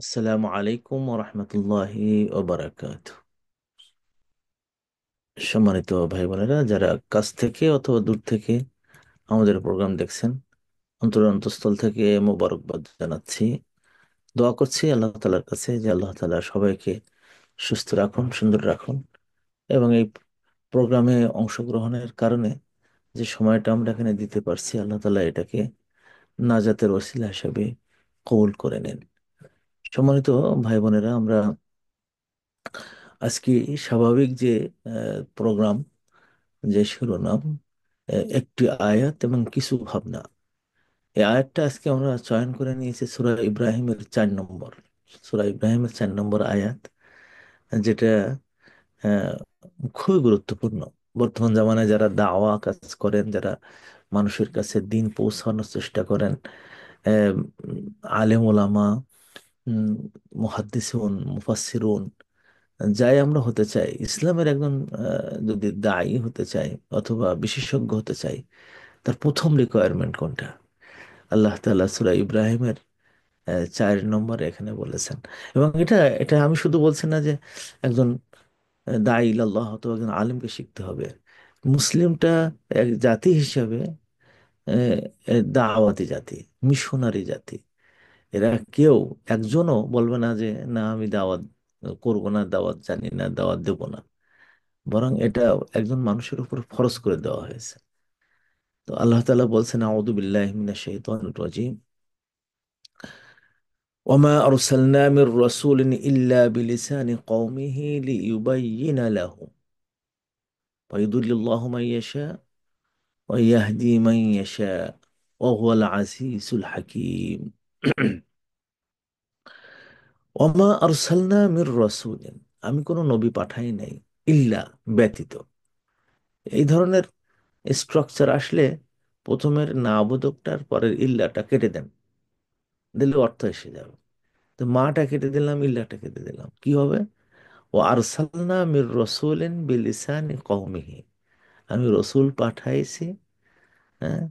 আসসালামু আলাইকুম ওরহমতুল্লাহি ওবারাকাতুহ। সম্মানিত ভাই বোনেরা, যারা কাছ থেকে অথবা দূর থেকে আমাদের প্রোগ্রাম দেখছেন, অন্তরস্থল থেকে মোবারকবাদ জানাচ্ছি। দোয়া করছি আল্লাহ তালার কাছে যে আল্লাহ তালা সবাইকে সুস্থ রাখুন, সুন্দর রাখুন, এবং এই প্রোগ্রামে অংশগ্রহণের কারণে যে সময়টা আমরা এখানে দিতে পারছি, আল্লাহ তালা এটাকে নাজাতের ওসিলা হিসেবে কবুল করে নেন। সম্মানিত ভাই বোনেরা, আমরা আজকে স্বাভাবিক যে প্রোগ্রাম, যে শিরোনাম, একটি আয়াত এবং কিছু ভাবনা, এই আয়াতটা আজকে আমরা চয়ন করে নিয়েছি সূরা ইব্রাহিমের 4 নম্বর, সূরা ইব্রাহিমের 4 নম্বর আয়াত, যেটা আহ, খুবই গুরুত্বপূর্ণ। বর্তমান জামানায় যারা দাওয়া কাজ করেন, যারা মানুষের কাছে দিন পৌঁছানোর চেষ্টা করেন, আহ, আলেম ওলামা, উম, মুহাদ্দিসুন, মুফাসসিরুন, যাই আমরা হতে চাই, ইসলামের একজন যদি দায়ী হতে চাই অথবা বিশেষজ্ঞ হতে চাই, তার প্রথম রিকোয়ারমেন্ট কোনটা? আল্লাহ তাআলা সূরা ইব্রাহিমের 4 নম্বরে এখানে বলেছেন। এবং এটা এটা আমি শুধু বলছি না যে একজন দায়ী ইলাল্লাহ অথবা একজন আলিমকে শিখতে হবে। মুসলিমটা এক জাতি হিসেবে দাওয়াতি জাতি, মিশনারি জাতি। এরা কেউ একজনও বলবে না যে না আমি দাওয়াত করব না, দাওয়াত জানি না, দাওয়াত দেব না। বরং এটা একজন মানুষের উপর ফরজ করে দেওয়া হয়েছে। তো আল্লাহ তাআলা বলছেন, আউযু বিল্লাহি মিনাশ শাইতানির রাজিম, ওয়ামা আরসালনা মির রাসূলিন ইল্লা বিলিসানি কওমিহি লিইউবাইয়িনা লাহুম ওয়া ইউদিল্লিল্লাহু মান ইয়াশা ওয়া ইয়াহদি মান ইয়াশা ওয়া হুয়াল আজিজুল হাকীম। ওয়ামা আরসালনা মির রাসূলিন, আমি কোনো নবী পাঠাই নাই, ইল্লা, ব্যতীত। এই ধরনের স্ট্রাকচার আসলে প্রথমের না বোধকটার পরের ইল্লাটা কেটে দেন, দিলে অর্থ এসে যাবে। তো মাটা কেটে দিলাম, ইল্লাটা কেটে দিলাম, কি হবে? ও আরসালনা মির রসুলিন বিলিসানি কওমিহি, আমি রসুল পাঠাইছি, হ্যাঁ,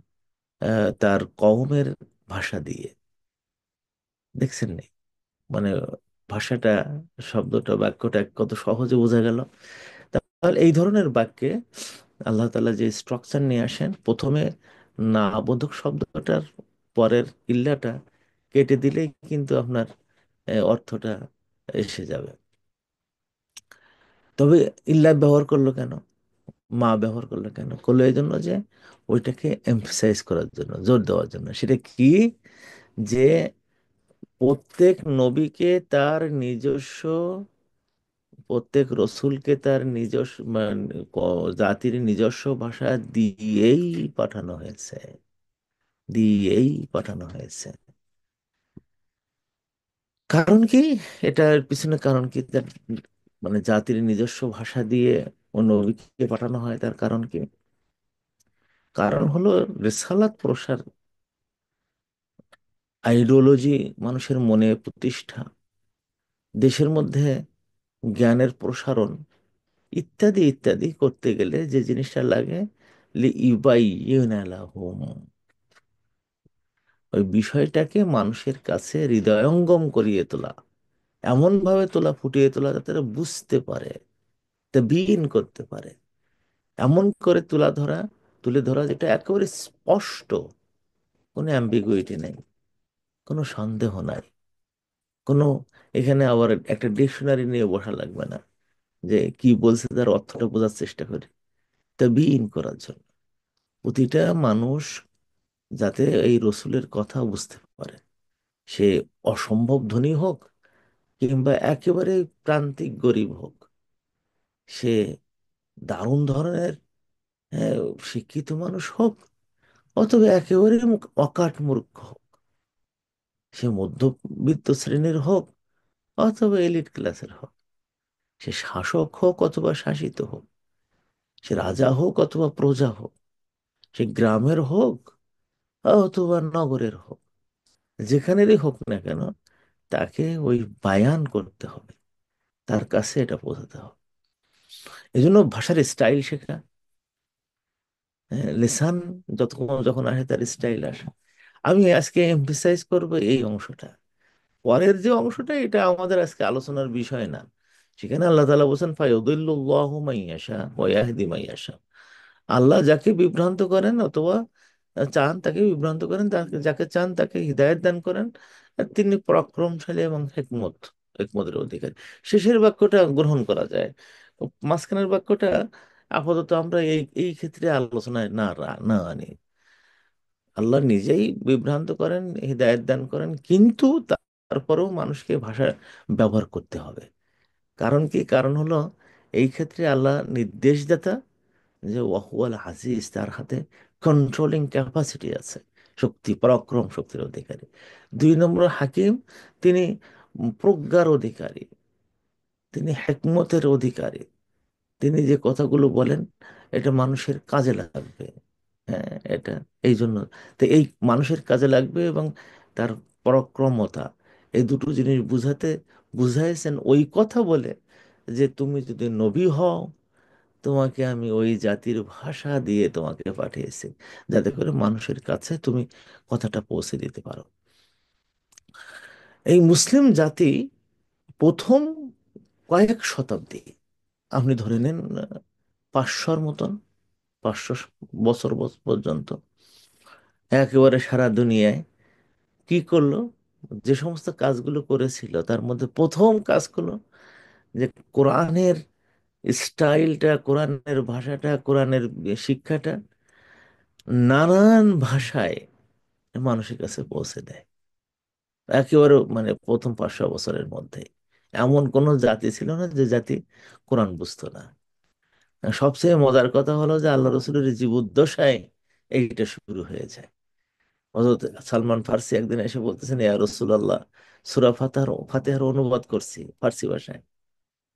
তার কওমের ভাষা দিয়ে। দেখছেন নি? মানে ভাষাটা, শব্দটা, বাক্যটা কত সহজে বোঝা গেল। তাহলে এই ধরনের বাক্যে আল্লাহ তাআলা যে স্ট্রাকচার নিয়ে আসেন, প্রথমে না বোধক শব্দটার পরের ইল্লাটা কেটে দিলেই কিন্তু আপনার অর্থটা এসে যাবে। তবে ইল্লা ব্যবহার করলো কেন, মা ব্যবহার করলো কেন? করলো এই জন্য যে ওইটাকে এমফাসাইজ করার জন্য, জোর দেওয়ার জন্য। সেটা কি? যে প্রত্যেক নবীকে তার নিজস্ব, প্রত্যেক রসুলকে তার নিজস্ব জাতির নিজস্ব ভাষা দিয়েই পাঠানো হয়েছে, দিয়েই পাঠানো হয়েছে। কারণ কি? এটার পিছনে কারণ কি? তার মানে জাতির নিজস্ব ভাষা দিয়ে অন্য নবীকে পাঠানো হয়, তার কারণ কি? কারণ হলো রিসালাত প্রসার, আইডিওলজি মানুষের মনে প্রতিষ্ঠা, দেশের মধ্যে জ্ঞানের প্রসারণ, ইত্যাদি ইত্যাদি করতে গেলে যে জিনিসটা লাগে, লিইউবাইয়িনা লাহুম, ওই বিষয়টাকে মানুষের কাছে হৃদয়ঙ্গম করিয়ে তোলা, এমন ভাবে তোলা, ফুটিয়ে তোলা, যাতে তারা বুঝতে পারে, তাবিয়ীন করতে পারে, এমন করে তুলে ধরা যেটা একেবারে স্পষ্ট, কোনো অ্যাম্বিগুইটি নেই, কোনো সন্দেহ নাই, কোনো, এখানে আবার একটা ডিকশনারি নিয়ে বসা লাগবে না যে কি বলছে তার অর্থটা বোঝার চেষ্টা করি। তাবিয়ীন করার জন্য প্রতিটা মানুষ যাতে এই রসুলের কথা বুঝতে পারে, সে অসম্ভব ধনী হোক কিংবা একেবারে প্রান্তিক গরিব হোক, সে দারুণ ধরনের হ্যাঁ, শিক্ষিত মানুষ হোক অথবা একেবারে অকাট মূর্খ হোক, সে মধ্যবিত্ত শ্রেণীর হোক অথবা এলিট ক্লাসের হোক, সে শাসক হোক অথবা শাসিত হোক, সে রাজা হোক অথবা প্রজা হোক, সে গ্রামের হোক অথবা নগরের হোক, যেখানেরই হোক না কেন, তাকে ওই বায়ান করতে হবে, তার কাছে এটা পৌঁছাতে হবে। এই জন্য ভাষার স্টাইল শেখা, লেসান যতক্ষণ যখন আসে তার স্টাইল আসে। আমি আজকে এমফেসাইজ করব এই অংশটা পরের যে অংশটা, এটা আমাদের আজকে আলোচনার বিষয় না। সেখানে আল্লাহ তাআলা বলছেন, ফায়ুদিল্লুল্লাহু মাইয়াশা ওয়া ইয়াহদি মাইয়াশা। আল্লাহ যাকে বিভ্রান্ত করেন অথবা চান তাকে বিভ্রান্ত করেন, তাকে যাকে চান তাকে হিদায়াত দান করেন। আর তিনি পরাক্রমশালী এবং হেকমতের অধিকারী। শেষের বাক্যটা গ্রহণ করা যায়, মাঝখানের বাক্যটা আপাতত আমরা এই এই ক্ষেত্রে আলোচনায় না আনি। আল্লাহ নিজেই বিভ্রান্ত করেন, হিদায়াত দান করেন, কিন্তু তারপরেও মানুষকে ভাষা ব্যবহার করতে হবে। কারণ কি? কারণ হলো এই ক্ষেত্রে আল্লাহ নির্দেশদাতা, যে ওয়াহুয়াল আজিজ, তার হাতে কন্ট্রোলিং ক্যাপাসিটি আছে, পরাক্রম শক্তির অধিকারী। দুই নম্বর হাকিম, তিনি প্রজ্ঞার অধিকারী, তিনি হেকমতের অধিকারী। তিনি যে কথাগুলো বলেন এটা মানুষের কাজে লাগবে। হ্যাঁ, এটা এই জন্য, তো এই মানুষের কাজে লাগবে এবং তার পরাক্রমতা, এই দুটো জিনিস বুঝাইছেন ওই কথা বলে, যে তুমি যদি নবী হও, তোমাকে আমি ওই জাতির ভাষা দিয়ে তোমাকে পাঠিয়েছি, যাতে করে মানুষের কাছে তুমি কথাটা পৌঁছে দিতে পারো। এই মুসলিম জাতি প্রথম কয়েক শতাব্দী, আপনি ধরে নিন 500-র মতন, 500 বছর পর্যন্ত একেবারে সারা দুনিয়ায় কি করলো? যে সমস্ত কাজগুলো করেছিল তার মধ্যে প্রথম কাজ হলো যে কোরআনের স্টাইলটা, কোরআনের ভাষাটা, কোরআনের শিক্ষাটা নানান ভাষায় মানুষের কাছে পৌঁছে দেয়। একেবারে মানে প্রথম 500 বছরের মধ্যে এমন কোন জাতি ছিল না যে জাতি কোরআন বুঝতো না। সবচেয়ে মজার কথা হলো যে আল্লাহ রসুলের জীবদ্দশায় এইটা শুরু হয়ে যায়। হযরত সালমান ফার্সি একদিন এসে বলতেছেন, ইয়া রাসূলুল্লাহ, সূরা ফাতিহার অনুবাদ করছি ফার্সি ভাষায়,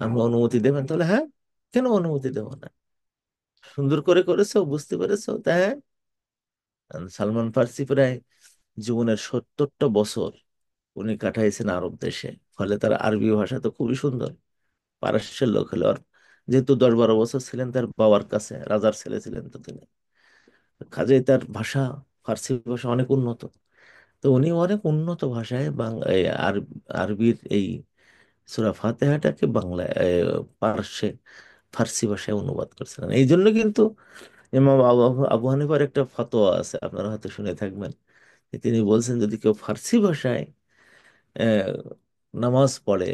আপনি অনুমতি দেবেন? তাহলে হ্যাঁ, কেন অনুমতি দেবো না? সুন্দর করে করেছো, বুঝতে পেরেছো? তাই হ্যাঁ। সালমান ফার্সি প্রায় জীবনের 70টা বছর উনি কাটাইছেন আরব দেশে। ফলে তার আরবি ভাষা তো খুবই সুন্দর। পারস্যের লোক হলে আর, যেহেতু 10-12 বছর ছিলেন তার বাবার কাছে, রাজার ছেলে ছিলেন তো তিনি, কাজেই তার ভাষা, ফার্সি ভাষা অনেক উন্নত। তো উনি অনেক উন্নত ভাষায় আরবির এই সূরা ফাতিহাটাকে বাংলায়, পার্শ্বে, ফার্সি ভাষায় অনুবাদ করছিলেন। এই জন্য কিন্তু ইমাম আবু হানিফার একটা ফতোয়া আছে, আপনারা হয়তো শুনে থাকবেন, যে তিনি বলছেন যদি কেউ ফার্সি ভাষায় আহ, নামাজ পড়ে,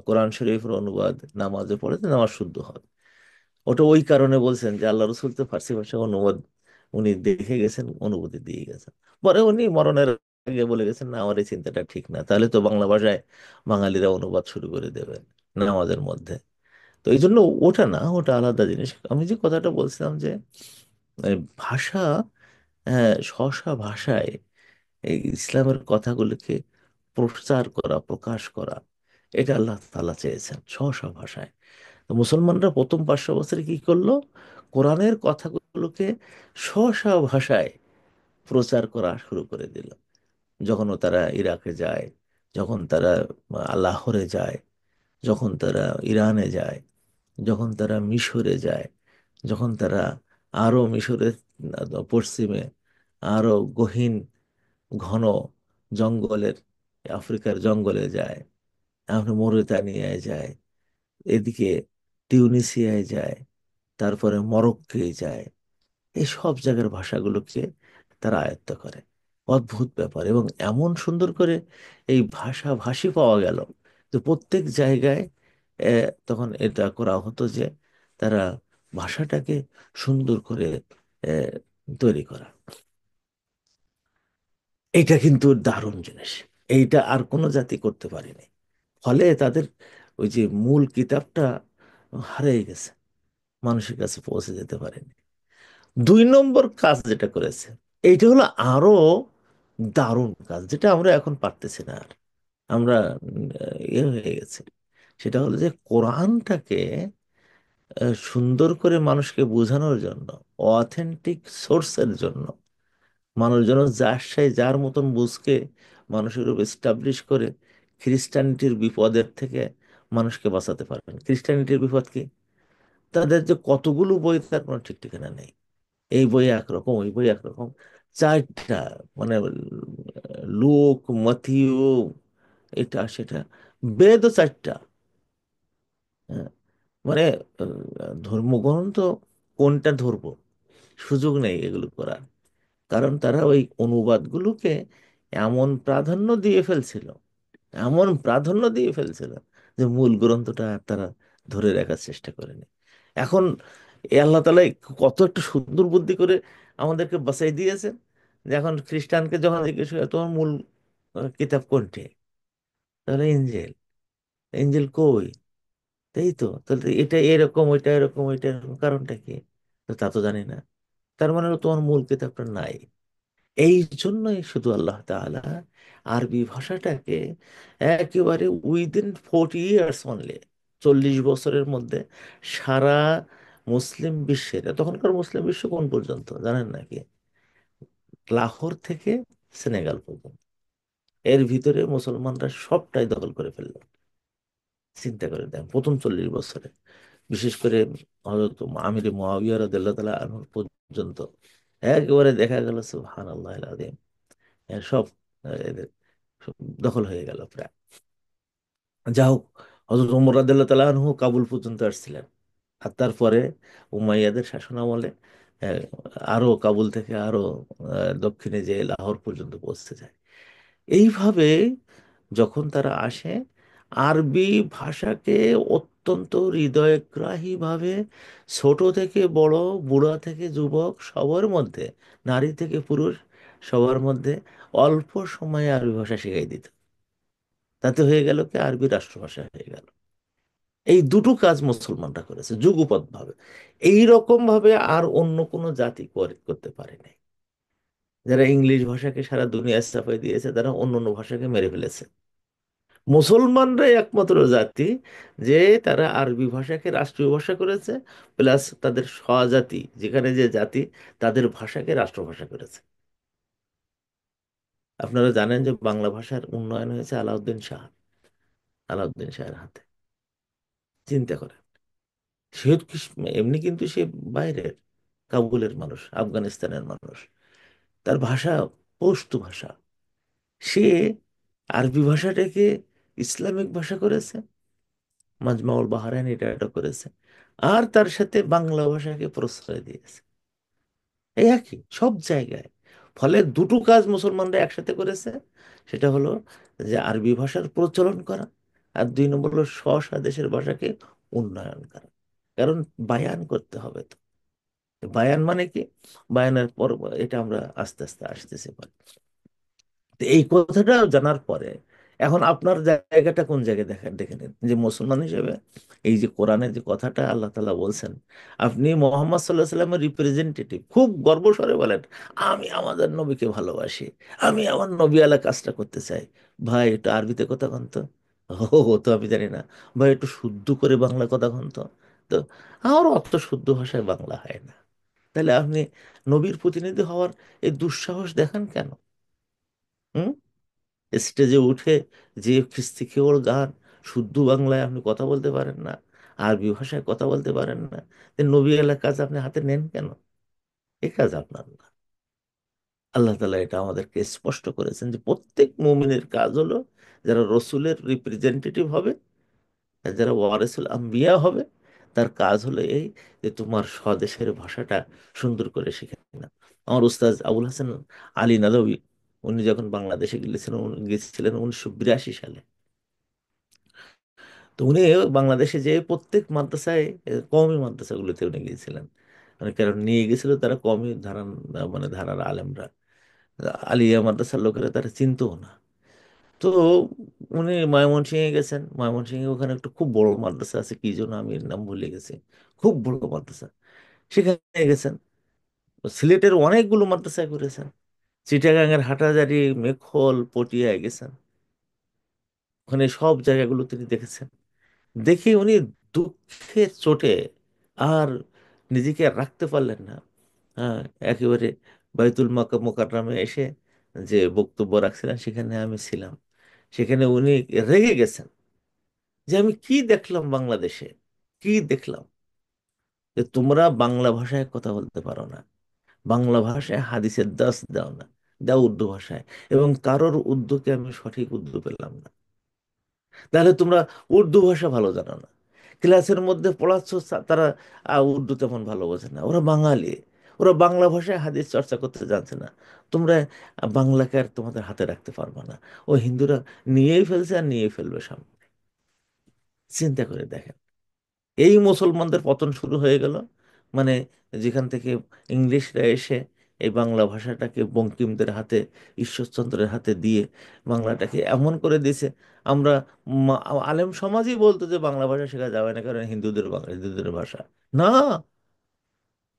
কোরআন শরীফের অনুবাদ নামাজে পড়ে, তো নামাজ শুদ্ধ হবে। ওটা ওই কারণে বলছেন যে আল্লাহ রসুল তো ফার্সি ভাষা অনুবাদ উনি দেখে গেছেন, অনুভূতি দিয়ে গেছেন। পরে উনি মরণের আগে বলে গেছেন, না, আমার এই চিন্তাটা ঠিক না, তাহলে তো বাংলা ভাষায় বাঙালিরা অনুবাদ শুরু করে দেবে নামাজের মধ্যে। তো এই জন্য ওটা না, ওটা আলাদা জিনিস। আমি যে কথাটা বলছিলাম যে ভাষা, স্ব ভাষায় এই ইসলামের কথাগুলোকে প্রচার করা, প্রকাশ করা, এটা আল্লাহ তাআলা চেয়েছেন স্ব ভাষায়। তো মুসলমানরা প্রথম 500 বছরে কি করলো? কোরআনের কথাগুলোকে স্ব ভাষায় প্রচার করা শুরু করে দিল। যখন তারা ইরাকে যায়, যখন তারা লাহোরে যায়, যখন তারা ইরানে যায়, যখন তারা মিশরে যায়, যখন তারা আরো মিশরের পশ্চিমে আরো গহীন ঘন জঙ্গলের, আফ্রিকার জঙ্গলে যায়, আমরা মৌরিতানিয়ায় যায়, এদিকে তিউনিসিয়ায় যায়, তারপরে মরক্কোয় যায়, এই সব জায়গার ভাষাগুলোকে তারা আয়ত্ত করে। অদ্ভুত ব্যাপার। এবং এমন সুন্দর করে এই ভাষী পাওয়া গেল যে প্রত্যেক জায়গায় তখন এটা করা হতো যে তারা ভাষাটাকে সুন্দর করে আহ, তৈরি করা। এটা কিন্তু দারুণ জিনিস। এইটা আর কোনো জাতি করতে পারেনি। ফলে তাদের ওই যে মূল কিতাবটা হারিয়ে গেছে, মানুষের কাছে পৌঁছে যেতে পারেনি। 2 নম্বর কাজ যেটা করেছে, এইটা হলো আরো দারুণ কাজ, যেটা আমরা এখন পারতেছি না আর। আমরা ইয়ে হয়ে গেছে। সেটা হলো যে কোরআনটাকে সুন্দর করে মানুষকে বোঝানোর জন্য, অথেন্টিক সোর্সের জন্য, মানুষ যেন যার সাই যার মতন বুঝকে মানুষের উপর এস্টাবলিশ করে খ্রিস্টানিটির বিপদের থেকে মানুষকে বাঁচাতে পারবেন। খ্রিস্টানিটির বিপদ কি? তাদের যে কতগুলো বই তার কোনো ঠিক ঠিকানা নেই। এই বই একরকম, ওই বই একরকম, 4টা মানে লোক, মথিও, এটা সেটা, বেদও চারটা। হ্যাঁ, মানে ধর্মগ্রন্থ কোনটা ধরবো, সুযোগ নেই এগুলো করার। কারণ তারা ওই অনুবাদগুলোকে এমন প্রাধান্য দিয়ে ফেলছিল, এমন প্রাধান্য দিয়ে ফেলছিল, যে মূল গ্রন্থটা আর তারা ধরে রাখার চেষ্টা করেনি। এখন এ আল্লাহ তালা কত একটা সুন্দর বুদ্ধি করে আমাদেরকে বাঁচাই দিয়েছেন, যে এখন খ্রিস্টানকে যখন জিজ্ঞেস করে তোমার মূল কিতাব কোনটি, তাহলে ইঞ্জিল। ইঞ্জিল কই? তাই তো, তাহলে এটা এরকম, ওইটা এরকম, ওইটা এরকম, কারণটা কি? তো তা তো জানি না। তার মানে হলো তোমার মূল কিতাবটা নাই। এই জন্যই শুধু আল্লাহ তাআলা আরবি ভাষাটাকে একেবারে উইদিন 40 ইয়ার্স অনলি, 40 বছরের মধ্যে সারা মুসলিম বিশ্বের, তখনকার মুসলিম বিশ্ব কোন পর্যন্ত জানেন নাকি? লাহোর থেকে সেনেগাল পর্যন্ত, এর ভিতরে মুসলমানরা সবটাই দখল করে ফেললো। চিন্তা করে দেন, প্রথম 40 বছরে, বিশেষ করে হযরত আমির মুয়াবিয়া রাদিয়াল্লাহু তাআলা আনহু পর্যন্ত একেবারে দেখা গেল সুবহানাল্লাহিল আযীম, সব এদের সব দখল হয়ে গেল প্রায়। যা হোক, হযরত ওমর রাদিয়াল্লাহু তাআলা আনহু কাবুল পর্যন্ত আসছিলেন। আর তারপরে উমাইয়াদের শাসনামলে আহ, আরো কাবুল থেকে আরো দক্ষিণে যে লাহোর পর্যন্ত পৌঁছতে যায়। এইভাবে যখন তারা আসে, আরবি ভাষাকে অত্যন্ত হৃদয়গ্রাহী ভাবে ছোট থেকে বড়, বুড়া থেকে যুবক সবার মধ্যে, নারী থেকে পুরুষ সবার মধ্যে অল্প সময়ে আরবি ভাষা শিখাই দিত। তাতে হয়ে গেল কি, আরবি রাষ্ট্রভাষা হয়ে গেল। এই দুটো কাজ মুসলমানরা করেছে যুগপৎ ভাবে। এই রকম ভাবে আর অন্য কোনো জাতি করতে পারেনি। যারা ইংলিশ ভাষাকে সারা দুনিয়া চাপাই দিয়েছে, তারা অন্য অন্য ভাষাকে মেরে ফেলেছে। মুসলমানরাই একমাত্র জাতি যে তারা আরবি ভাষাকে রাষ্ট্রীয় ভাষা করেছে, প্লাস তাদের স্বজাতি যেখানে যে জাতি, তাদের ভাষাকে রাষ্ট্রভাষা করেছে। আপনারা জানেন যে বাংলা ভাষার উন্নয়ন হয়েছে আলাউদ্দিন শাহ, আলাউদ্দিন শাহের হাতে। চিন্তা করেন, সে এমনি কিন্তু সে বাইরের, কাবুলের মানুষ, আফগানিস্তানের মানুষ। তার ভাষা পশতু ভাষা। সে আরবি ভাষাটাকে ইসলামিক ভাষা করেছে, মাজমাউল বাহরাইন এটা করেছে। আর তার সাথে বাংলা ভাষাকে প্রশ্রয় দিয়েছে। এই একই সব জায়গায়। ফলে দুটো কাজ মুসলমানরা একসাথে করেছে। সেটা হলো যে আরবি ভাষার প্রচলন করা, আর 2 নম্বর হলো স্ব দেশের ভাষাকে উন্নয়ন করা। কারণ বায়ান করতে হবে তো। বায়ান মানে কি? বায়ানের পর এটা আমরা আস্তে আস্তে আসতেছি পরে। তো এই কথাটা জানার পরে এখন আপনার জায়গাটা কোন জায়গায় দেখে নিন, যে মুসলমান হিসেবে এই যে কোরআনের যে কথাটা আল্লাহ তাআলা বলছেন, আপনি মোহাম্মদ সাল্লাহ সাল্লামের রিপ্রেজেন্টেটিভ, খুব গর্বস্বরে বলেন আমি আমাদের নবীকে ভালোবাসি, আমি আমার নবী আলা কাজটা করতে চাই। ভাই একটু আরবিতে কথা কন তো। ও তো আমি জানি না। ভাই একটু শুদ্ধ করে বাংলা কথা কন তো। তো আমার অত শুদ্ধ ভাষায় বাংলা হয় না। তাহলে আপনি নবীর প্রতিনিধি হওয়ার এই দুঃসাহস দেখান কেন? হুম? স্টেজে উঠে যে খিস্তি খেয়োড় গান, শুদ্ধ বাংলায় আপনি কথা বলতে পারেন না, আরবি ভাষায় কথা বলতে পারেন না, তো নবী আলার কাজ আপনি হাতে নেন কেন? এই কাজ আপনার না। আল্লাহ তাআলা এটা আমাদেরকে স্পষ্ট করেছেন যে প্রত্যেক মুমিনের কাজ হলো, যারা রসুলের রিপ্রেজেন্টেটিভ হবে, আর যারা ওয়ারিসুল আম্বিয়া হবে, তার কাজ হলো এই, যে তোমার স্বদেশের ভাষাটা সুন্দর করে শিখে না। আমার উস্তাজ আবুল হাসান আলী নাদভী, উনি যখন বাংলাদেশে গেছিলেন 1982 সালে, তো উনি বাংলাদেশে যে প্রত্যেক মাদ্রাসায়, কওমি মাদ্রাসাগুলোতে উনি গিয়েছিলেন। মানে কারণ নিয়ে গেছিল তারা কওমি ধারার, মানে ধারার আলেমরা, আলিয়া মাদ্রাসার লোকেরা তারা চিনতও না। তো উনি ময়মনসিংহে গেছেন, ময়মনসিংহে ওখানে একটা খুব বড় মাদ্রাসা আছে, কি যেন আমি এর নাম ভুলে গেছি, খুব বড় মাদ্রাসা, সেখানে গেছেন। সিলেটের অনেকগুলো মাদ্রাসায় করেছেন, চিটাগাঙের হাটাজারি, মেখল, পটিয়ায় গেছেন। ওখানে সব জায়গাগুলো তিনি দেখেছেন। দেখে উনি দুঃখের চোটে আর নিজেকে আর রাখতে পারলেন না। হ্যাঁ, একেবারে বাইতুল মোকাররমে এসে যে বক্তব্য রাখছিলেন, সেখানে আমি ছিলাম। সেখানে উনি রেগে গেছেন যে আমি কি দেখলাম বাংলাদেশে, কি দেখলাম, যে তোমরা বাংলা ভাষায় কথা বলতে পারো না, বাংলা ভাষায় হাদিসের দাস দাও না, দাও উর্দু ভাষায়। এবং কারোর উর্দুকে আমি সঠিক উর্দু পেলাম না। তাহলে তোমরা উর্দু ভাষা ভালো জানো না, ক্লাসের মধ্যে পড়াচ্ছ, তারা উর্দু তেমন ভালো বোঝে না, ওরা বাঙালি, ওরা বাংলা ভাষায় হাদিস চর্চা করতে জানছে না। তোমরা বাংলাকে আর তোমাদের হাতে রাখতে পারবে না। ও হিন্দুরা নিয়েই ফেলছে আর নিয়ে ফেলবে সামনে। চিন্তা করে দেখেন, এই মুসলমানদের পতন শুরু হয়ে গেল। মানে যেখান থেকে ইংলিশরা এসে এই বাংলা ভাষাটাকে বঙ্কিমদের হাতে, ঈশ্বরচন্দ্রের হাতে দিয়ে বাংলাটাকে এমন করে দিয়েছে। আমরা মা- আলেম সমাজই বলতো যে বাংলা ভাষা শেখা যাবে না, কারণ হিন্দুদের বাংলা, হিন্দুদের ভাষা। না,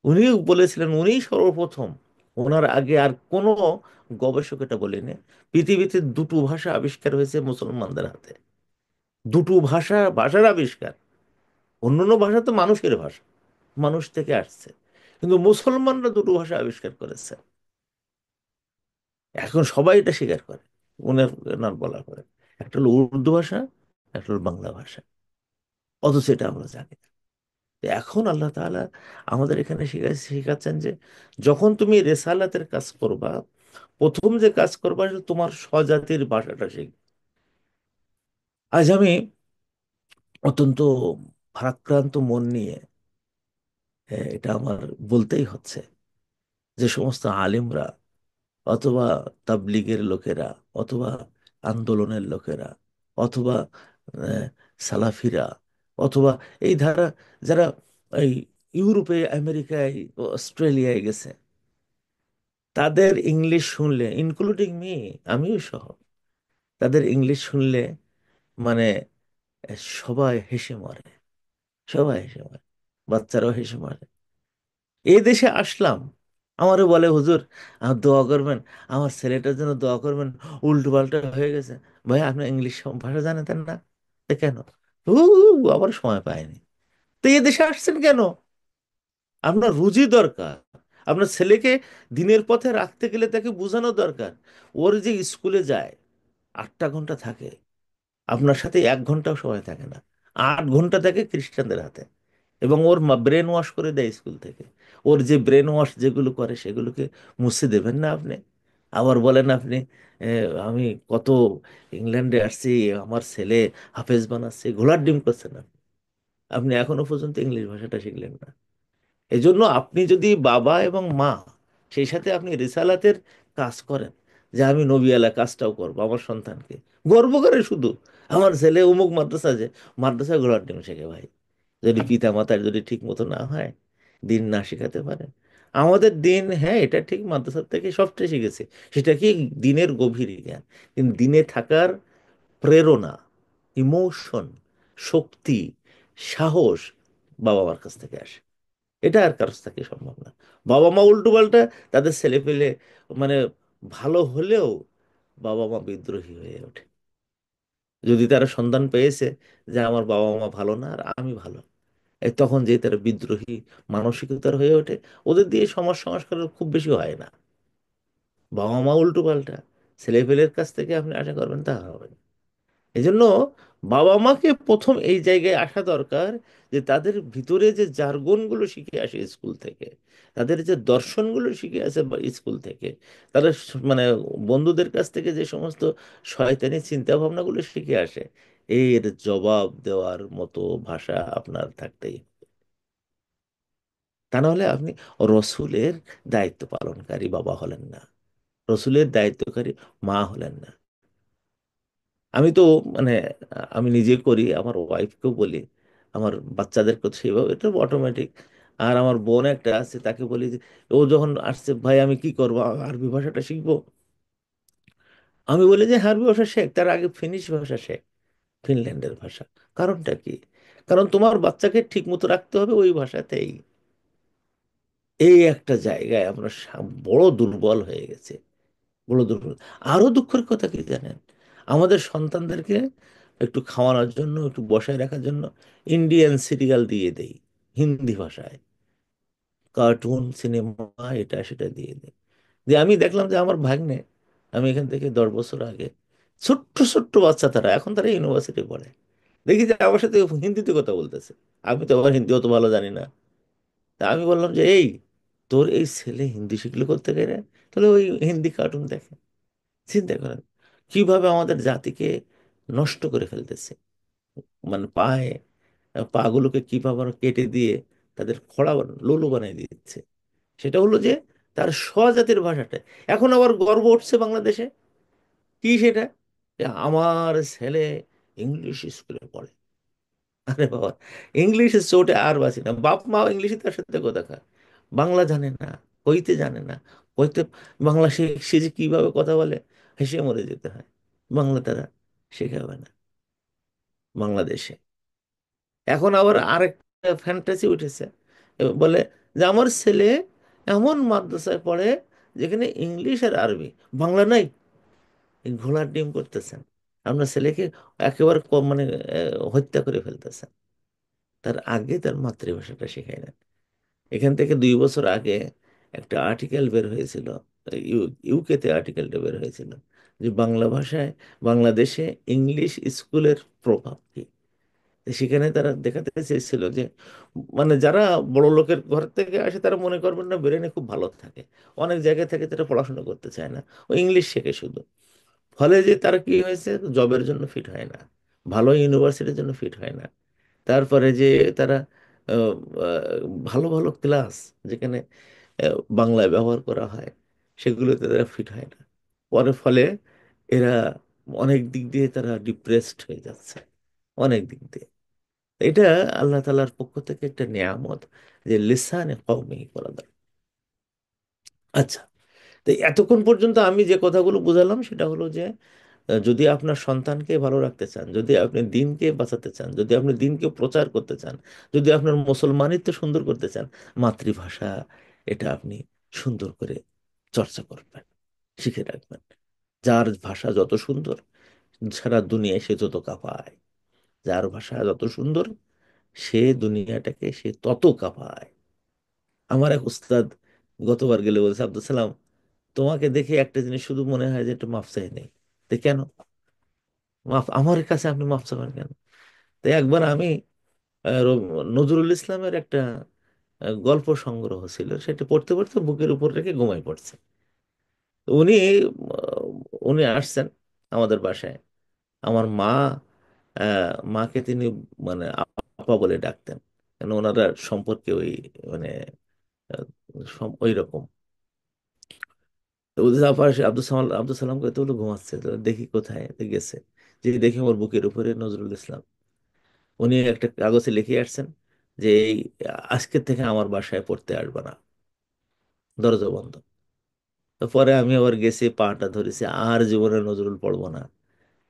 উনি বলেছিলেন, উনি সর্বপ্রথম। ওনার আগে আর কোনো গবেষক এটা বলেনি। পৃথিবীতে দুটো ভাষা আবিষ্কার হয়েছে মুসলমানদের হাতে। দুটো ভাষার আবিষ্কার। অন্যান্য ভাষা তো মানুষের ভাষা, মানুষ থেকে আসছে, কিন্তু মুসলমানরা দুটো ভাষা আবিষ্কার করেছে। এখন সবাই এটা স্বীকার করে, উনার ওনার বলার পরে। একটা হলো উর্দু ভাষা, একটা হলো বাংলা ভাষা। অথচ এটা আমরা জানি না। তো এখন আল্লাহ তাআলা আমাদের এখানে শিখাচ্ছেন যে যখন তুমি রেসালাতের কাজ করবা, প্রথম যে কাজ করবা সেটা তোমার স্বজাতির ভাষাটা শিখবে। আজ আমি অত্যন্ত ভারাক্রান্ত মন নিয়ে, এটা আমার বলতেই হচ্ছে, যে সমস্ত আলিমরা, অথবা তাবলিগের লোকেরা, অথবা আন্দোলনের লোকেরা, অথবা আহ, সালাফিরা, অথবা এই ধারা, যারা এই ইউরোপে, আমেরিকায়, অস্ট্রেলিয়ায় গেছে, তাদের ইংলিশ শুনলে, ইনক্লুডিং মি, আমিও সহ, তাদের ইংলিশ শুনলে মানে সবাই হেসে মরে, সবাই হেসে মরে, বাচ্চারাও হেসে মরে। এই দেশে আসলাম, আমারও বলে, হুজুর আমার দোয়া করবেন, আমার ছেলেটার জন্য দোয়া করবেন, উল্টো পাল্টা হয়ে গেছে। ভাই আপনি ইংলিশ ভাষা জানেন না? কেন? ও, আবার সময় পায়নি। তো এই দেশে আসছেন কেন? আপনার রুজি দরকার। আপনার ছেলেকে দিনের পথে রাখতে গেলে তাকে বোঝানো দরকার। ওর যে স্কুলে যায়, 8টা ঘন্টা থাকে, আপনার সাথে 1 ঘন্টাও সময় থাকে না। 8 ঘন্টা থাকে খ্রিস্টানদের হাতে। এবং ওর ব্রেন ওয়াশ করে দেয় স্কুল থেকে। ওর যে ব্রেন ওয়াশ যেগুলো করে সেগুলোকে মুছে দেবেন না আপনি? আবার বলেন আপনি, আমি কত ইংল্যান্ডে আসছি, আমার ছেলে হাফেজ বানাচ্ছে, ঘোড়ার ডিম করছেন আপনি। আপনি এখনো পর্যন্ত ইংলিশ ভাষাটা শিখলেন না। এজন্য আপনি যদি বাবা এবং মা, সেই সাথে আপনি রিসালাতের কাজ করেন, যে আমি নবীওয়ালা কাজটাও করবো আমার সন্তানকে, গর্ব করে শুধু, আমার ছেলে অমুক মাদ্রাসা, যে মাদ্রাসায় ঘোড়ার ডিম শেখে ভাই, যদি পিতা মাতার যদি ঠিক মতো না হয়, দিন না শেখাতে পারে। আমাদের দিন, হ্যাঁ এটা ঠিক, মাদ্রাসার থেকে সবটাই শিখেছে। সেটা কি? দিনের গভীর জ্ঞান। কিন্তু দিনে থাকার প্রেরণা, ইমোশন, শক্তি, সাহস বাবা মার কাছ থেকে আসে। এটা আর কারোর থেকে সম্ভব না। বাবা মা উল্টো পাল্টা, তাদের ছেলে পেলে মানে ভালো হলেও বাবা মা বিদ্রোহী হয়ে ওঠে। যদি তারা সন্ধান পেয়েছে যে আমার বাবা মা ভালো না আর আমি ভালো, এই তখন যে তারা বিদ্রোহী মানসিকতার হয়ে ওঠে। ওদের দিয়ে সমাজ সংস্কার খুব বেশি হয় না। বাবা মা উল্টো পাল্টা, ছেলে পেলের কাছ থেকে আপনি আশা করবেন তা হবে না। এই জন্য বাবা মাকে প্রথম এই জায়গায় আসা দরকার, যে তাদের ভিতরে যে জার্গনগুলো শিখে আসে স্কুল থেকে, তাদের যে দর্শনগুলো শিখে আসে স্কুল থেকে, তাদের মানে বন্ধুদের কাছ থেকে যে সমস্ত শয়তানি চিন্তা ভাবনাগুলো শিখে আসে, এর জবাব দেওয়ার মতো ভাষা আপনার থাকতেই হবে। তা নাহলে আপনি রসুলের দায়িত্ব পালনকারী বাবা হলেন না, রসুলের দায়িত্বকারী মা হলেন না। আমি তো মানে আমি নিজে করি, আমার ওয়াইফকেও বলি, আমার বাচ্চাদেরকে সেইভাবে, এটা অটোমেটিক। আর আমার বোন একটা আছে, তাকে বলি যে, ও যখন আসছে, ভাই আমি কি করবো, আরবি ভাষাটা শিখবো? আমি বলি যে আরবি ভাষা শেখ, তার আগে ফিনিশ ভাষা শেখ, ফিনল্যান্ডের ভাষা। কারণটা কি? কারণ তোমার বাচ্চাকে ঠিক মতো রাখতে হবে ওই ভাষাতেই। এই একটা জায়গায় আমরা বড় দুর্বল হয়ে গেছে, বড় দুর্বল। আরো দুঃখের কথা কি জানেন? আমাদের সন্তানদেরকে একটু খাওয়ানোর জন্য, একটু বসায় রাখার জন্য ইন্ডিয়ান সিরিয়াল দিয়ে দেই হিন্দি ভাষায়, কার্টুন সিনেমা, এটা সেটা দিয়ে দেই। যে আমি দেখলাম যে আমার ভাগ্নে, আমি এখান থেকে 10 বছর আগে, ছোট্ট ছোট্ট বাচ্চা, তারা এখন তারা ইউনিভার্সিটি পড়ে, দেখি যে আমার সাথে হিন্দিতে কথা বলতেছে। আমি তো আবার হিন্দি অত ভালো জানি না। তা আমি বললাম যে, এই তোর এই ছেলে হিন্দি শিখলো করতে গেলে, তাহলে ওই হিন্দি কার্টুন দেখে। চিন্তা করেন কিভাবে আমাদের জাতিকে নষ্ট করে ফেলতেছে। মানে পাগুলোকে কিভাবে কেটে দিয়ে তাদের লোলো বানিয়ে দিচ্ছে। সেটা হলো যে তার স্বজাতির ভাষাটা। এখন আবার গর্ব উঠছে বাংলাদেশে, কি সেটা, যে আমার ছেলে ইংলিশ স্কুলে পড়ে। আরে বাবা, ইংলিশের চোটে আর বাঁচি না, বাপ মা ইংলিশে তার সাথে কথা কয়, বাংলা জানে না, কইতে জানে না। কইতে বাংলা সে যে কিভাবে কথা বলে, হেসে মরে যেতে হয়। বাংলা তারা শেখাবে না বাংলাদেশে। এখন আবার আরেকটা ফ্যান্টাসি উঠেছে, বলে যে আমার ছেলে এমন মাদ্রাসায় পড়ে যেখানে ইংলিশ আর আরবি, বাংলা নাই। এই ঘোড়ার ডিম করতেছেন আপনার ছেলেকে, একেবারে মানে হত্যা করে ফেলতেছেন। তার আগে তার মাতৃভাষাটা শেখায় না। এখান থেকে 2 বছর আগে একটা আর্টিকেল বের হয়েছিল, ইউকেতে আর্টিকেলটা বের হয়েছিল, যে বাংলা ভাষায় বাংলাদেশে ইংলিশ স্কুলের প্রভাব কি। তো সেখানে তারা দেখাতে চেয়েছিল যে মানে যারা বড় লোকের ঘর থেকে আসে তারা মনে করবেন না ব্রেনে খুব ভালো থাকে, অনেক জায়গায় থেকে তারা পড়াশোনা করতে চায় না, ও ইংলিশ শেখে শুধু। ফলে যে তারা কি হয়েছে, জবের জন্য ফিট হয় না, ভালো ইউনিভার্সিটির জন্য ফিট হয় না। তারপরে যে তারা আহ, ভালো ভালো ক্লাস যেখানে বাংলায় ব্যবহার করা হয় সেগুলোতে তারা ফিট হয় না। পরে ফলে এরা অনেক দিক দিয়ে তারা ডিপ্রেসড হয়ে যাচ্ছে, অনেক দিক দিয়ে। এটা আল্লাহ তাআলার পক্ষ থেকে একটা নিয়ামত, যে লিসানে কওমি করা দরকার। আচ্ছা, তো এতক্ষণ পর্যন্ত আমি যে কথাগুলো বুঝালাম সেটা হলো যে যদি আপনার সন্তানকে ভালো রাখতে চান, যদি আপনি দিনকে বাঁচাতে চান, যদি আপনি দিনকে প্রচার করতে চান, যদি আপনার মুসলমানিত্ব সুন্দর করতে চান, মাতৃভাষা এটা আপনি সুন্দর করে চর্চা করবেন, শিখে রাখবেন। যার ভাষা যত সুন্দর সারা দুনিয়ায় সে তত কাঁপায়। যার ভাষা যত সুন্দর সে দুনিয়াটাকে সে তত কাঁপায়। আমার এক উস্তাদ গতবার গেলে বলছে, আব্দুল সালাম, তোমাকে দেখে একটা জিনিস শুধু মনে হয় যে একটু মাফ চাই নেই। তো কেন মাফ আমার কাছে আপনি মাফ চাবেন কেন? তো একবার আমি নজরুল ইসলামের একটা গল্প সংগ্রহ ছিল, সেটা পড়তে পড়তে বুকের উপর রেখে ঘুমাই পড়ছে। তো উনি আসছেন আমাদের বাসায়। আমার মাকে তিনি মানে আপা বলে ডাকতেন, কেন ওনারা সম্পর্কে ওই মানে ওই রকম। তো ওদের আপা আব্দুল সালামকে তো বলে ঘুমাচ্ছে, তো দেখি কোথায়, তো গেছে, যে দেখি ওর বুকের উপরে নজরুল ইসলাম। উনি একটা কাগজে লিখে আসছেন যে এই আজকের থেকে আমার বাসায় পড়তে আসবে না, দরজা বন্ধ। তো পরে আমি আবার গেছি, পাটা ধরেছি, আর জীবনে নজরুল পড়বো না।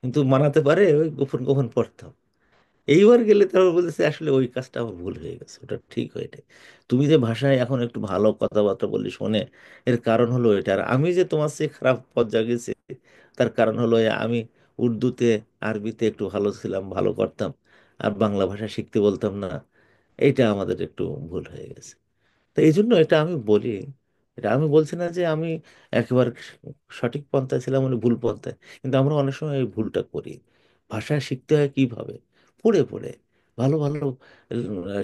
কিন্তু মানাতে পারে ওই গোপন গোপন পড়তাম। এইবার গেলে তারপর বলতেছে আসলে ওই কাজটা আমার ভুল হয়ে গেছে, ওটা ঠিক হয়নি। তুমি যে ভাষায় এখন একটু ভালো কথাবার্তা বললি শোনে, এর কারণ হলো এটা। আর আমি যে তোমার চেয়ে খারাপ পর্যায়ে গেছি, তার কারণ হলো আমি উর্দুতে আরবিতে একটু ভালো ছিলাম, ভালো করতাম, আর বাংলা ভাষা শিখতে বলতাম না। এইটা আমাদের একটু ভুল হয়ে গেছে। তো এই জন্য এটা আমি বলি, এটা আমি বলছি না যে আমি একেবারে সঠিক পন্থায় ছিলাম মানে ভুল পন্থায়, কিন্তু আমরা অনেক সময় এই ভুলটা করি। ভাষা শিখতে হয় কিভাবে, পড়ে পড়ে ভালো ভালো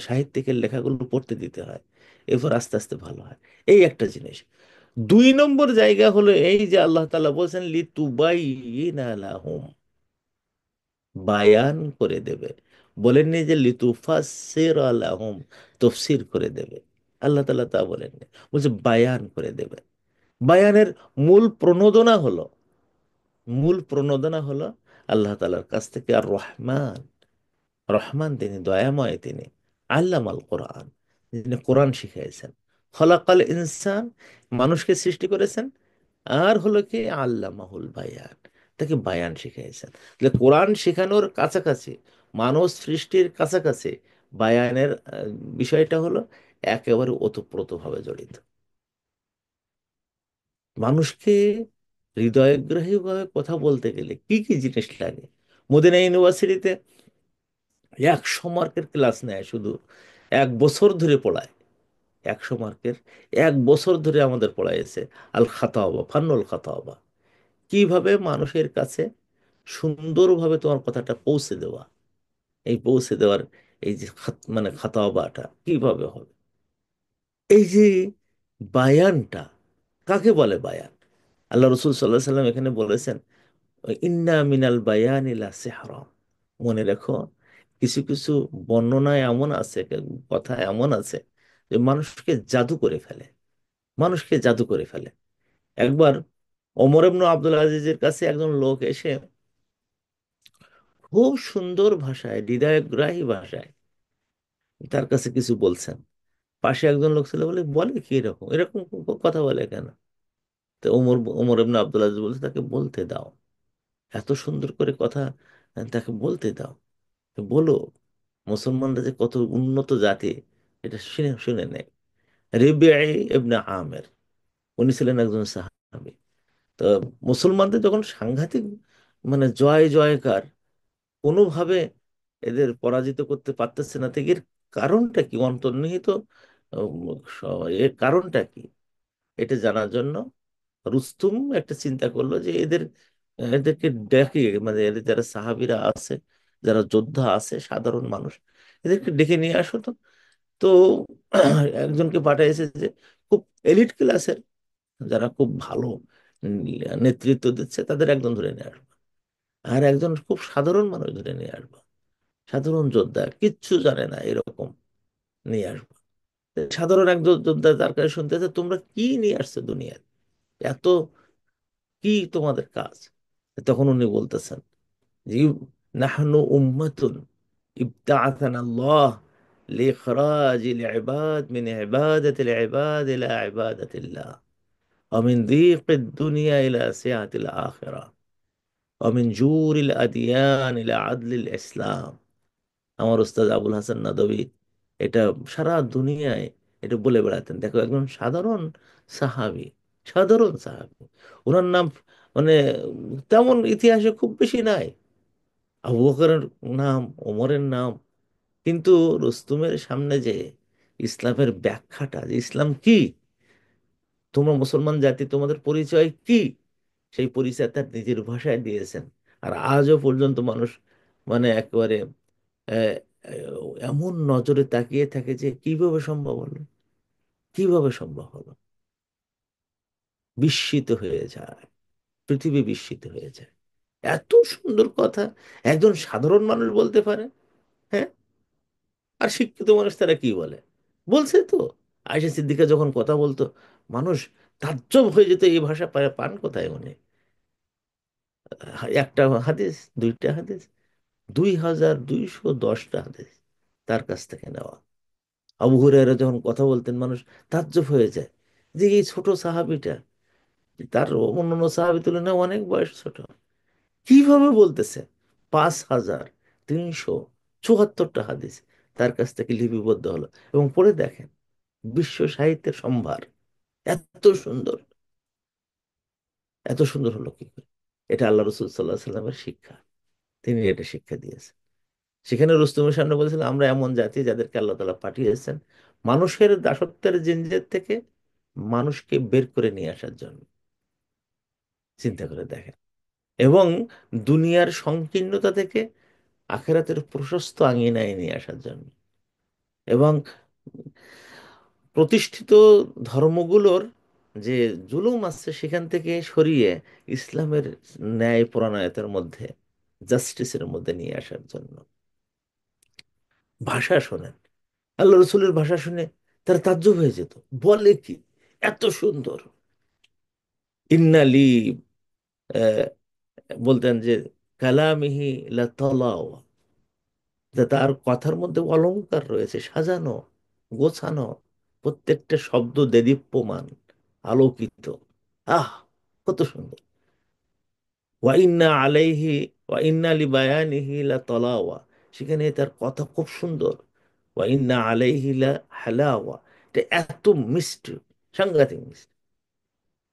সাহিত্যিকের লেখাগুলো পড়তে দিতে হয়, এরপর আস্তে আস্তে ভালো হয়। এই একটা জিনিস। 2 নম্বর জায়গা হলো এই যে আল্লাহ তাআলা বলছেন লিতুবাইয়িনা লাহুম, বায়ান করে দেবে। বলেননি যে লিতুফাসসির লাহুম, তফসির করে দেবে। আল্লাহ তাআলা তা বলেননি, বলছে বায়ান করে দেবে। বায়ানের মূল প্রণোদনা হলো মূল প্রণোদনা হলো আল্লাহ তাআলার কাছ থেকে। আর রহমান, রহমান তিনি দয়াময়, তিনি আল্লামাল কোরআন, যিনি কোরআন শিখাইছেন। খলাকাল ইনসান, মানুষকে সৃষ্টি করেছেন। আর হলো কি আল্লামাহুল বায়ান, তাকে বায়ান শিখাইছেন। তাহলে কোরআন শেখানোর কাছাকাছি, মানুষ সৃষ্টির কাছাকাছি বায়ানের বিষয়টা হলো একেবারে ওতপ্রোতভাবে জড়িত। মানুষকে হৃদয়গ্রাহী ভাবে কথা বলতে গেলে কি কি জিনিস লাগে। মদিনা ইউনিভার্সিটিতে 100 মার্কের ক্লাস নেয় শুধু, 1 বছর ধরে পড়ায়। 100 মার্কের 1 বছর ধরে আমাদের পড়াইছে আল খাতাওয়া, ফান্নুল খাতাওয়া, কিভাবে মানুষের কাছে সুন্দরভাবে তোমার কথাটা পৌঁছে দেওয়া। এই পৌঁছে দেওয়ার এই যে মানে খাতাওয়াটা কিভাবে হবে, এই যে বায়ানটা কাকে বলে বায়ান? আল্লাহ রসুল সাল্লাহ সাল্লাম এখানে বলেছেন, ইন্না মিনাল বায়ানি লা সিহরা। মনে রেখো, কিছু কিছু বর্ণনায় এমন আছে, কথা এমন আছে যে মানুষকে জাদু করে ফেলে, মানুষকে জাদু করে ফেলে। একবার ওমর ইবনে আব্দুল আজিজের কাছে একজন লোক এসে খুব সুন্দর ভাষায়, হৃদয়গ্রাহী ভাষায় তার কাছে কিছু বলছেন। পাশে একজন লোক ছিল, বলে বলে কি এরকম এরকম কথা বলে কেন? তো ওমর ওমর ইবনে আব্দুল আজিজ বলছে, তাকে বলতে দাও, এত সুন্দর করে কথা, তাকে বলতে দাও, তো বলো মুসলমানরা যে কত উন্নত জাতি, এটা শুনে শুনে নেয়। রিবিআই ইবনে আমের, উনি ছিলেন একজন সাহাবী। তো মুসলমানদের যখন সাংঘাতিক মানে জয় জয়কার, কোনোভাবে এদের পরাজিত করতে পারতেছে না, তো এর কারণটা কি, অন্তর্নিহিত এর কারণটা কি, এটা জানার জন্য রুস্তুম একটা চিন্তা করলো যে এদেরকে ডেকে, মানে এদের যারা সাহাবীরা আছে, যারা যোদ্ধা আছে, সাধারণ মানুষ, এদেরকে ডেকে নিয়ে আসো তো। তো একজনকে পাঠিয়েছে যে খুব এলিট ক্লাসের, যারা খুব ভালো উম, নেতৃত্ব দিচ্ছে, তাদের একজন ধরে নিয়ে আসবো, আর একজন খুব সাধারণ মানুষ ধরে নিয়ে আসবো, সাধারণ যোদ্ধা, কিচ্ছু জানে না এরকম নিয়ে আসবো। সাধারণ একজন যোদ্ধা তার কাছে শুনতেছে, তোমরা কি নিয়ে আসছো দুনিয়ায়, এত কি তোমাদের কাজ? তখন উনি বলতেছেন যে নাহনু উম্মাতুন ইবতাআথানা আল্লাহ লিইখরাজিল ইবাদ মিন ইবাদাতিল ইবাদ ইলা ইবাদাতিল্লাহ ওয়া মিন দীকিদ দুনিয়া ইলা সিআতিল আখিরাহ ওয়া মিন জুরিল আদিয়ান ইলা আদলিল ইসলাম। আমার উস্তাদ আবুল হাসান নাদবী এটা সারা দুনিয়ায় এটা বলে বেড়াতেন। দেখো, একজন সাধারণ সাহাবী, সাধারণ সাহাবী, ওনার নাম মানে তেমন ইতিহাসে খুব বেশি নাই, আবু বকরের নাম, ওমরের নাম, কিন্তু রুস্তমের সামনে যে ইসলামের ব্যাখ্যাটা, যে ইসলাম কি, তোমরা মুসলমান জাতি, তোমাদের পরিচয় কি, সেই পরিচয় তার নিজের ভাষায় দিয়েছেন। আর আজও পর্যন্ত মানুষ মানে একেবারে আহ, এমন নজরে তাকিয়ে থাকে যে কিভাবে সম্ভব হলো, কিভাবে সম্ভব হলো, বিস্মিত হয়ে যায়, পৃথিবী বিস্মিত হয়ে যায়। এত সুন্দর কথা একজন সাধারণ মানুষ বলতে পারে, হ্যাঁ? আর শিক্ষিত মানুষ তারা কি বলে, বলছে তো। আয়েশা সিদ্দিকা যখন কথা বলতো, মানুষ তাজ্জব হয়ে যেত, এই ভাষা পান কোথায় উনি? একটা হাদিস, দুইটা হাদিস, 2210টা হাদিস তার কাছ থেকে নেওয়া। আবু হুরায়রা যখন কথা বলতেন, মানুষ তাজ্জব হয়ে যায় যে এই ছোট সাহাবিটা, তার অন্যান্য সাহাবি তুলনায় অনেক বয়স ছোট, কিভাবে বলতেছে 5374টা হাদিস তার কাছ থেকে লিপিবদ্ধ হলো। এবং পড়ে দেখেন, বিশ্ব সাহিত্যের সম্ভার, এত সুন্দর, এত সুন্দর হলো কি করে? এটা আল্লাহ রসুল সাল্লাহ সাল্লামের শিক্ষা, তিনি এটা শিক্ষা দিয়েছেন। সেখানে রুস্তমের সামনে বলেছিল, আমরা এমন জাতি যাদেরকে আল্লাহ তাআলা পাঠিয়েছেন মানুষের দাসত্বের জিঞ্জির থেকে মানুষকে বের করে নিয়ে আসার জন্য। চিন্তা করে দেখেন। এবং দুনিয়ার সংকীর্ণতা থেকে আখেরাতের প্রশস্ত আঙিনায় নিয়ে আসার জন্য। এবং প্রতিষ্ঠিত ধর্মগুলোর যে জুলুম আছে সেখান থেকে সরিয়ে ইসলামের ন্যায় পরায়ণতার মধ্যে, জাস্টিসের মধ্যে নিয়ে আসার জন্য। ভাষা শোনেন, আল্লাহ রসুলের ভাষা শুনে তারা তাজ্জব হয়ে যেত, বলে কি এত সুন্দর। ইন্নালি বলতেন যে কালামিহি লা তালাওয়া, যে তার কথার মধ্যে অলংকার রয়েছে, সাজানো, গোছানো, প্রত্যেকটা শব্দ দেদীপ্যমান, আলোকিত। আহ, কত সুন্দর। ওয়া ইন্না আলাইহি ওয়া ইন্না লিবায়ানিহি লা তালাওয়া, সেখানে তার কথা খুব সুন্দর। ওয়া ইন্না আলাইহি লা হালাওয়া, এটা এত মিষ্টি, সাংঘাতিক মিষ্টি।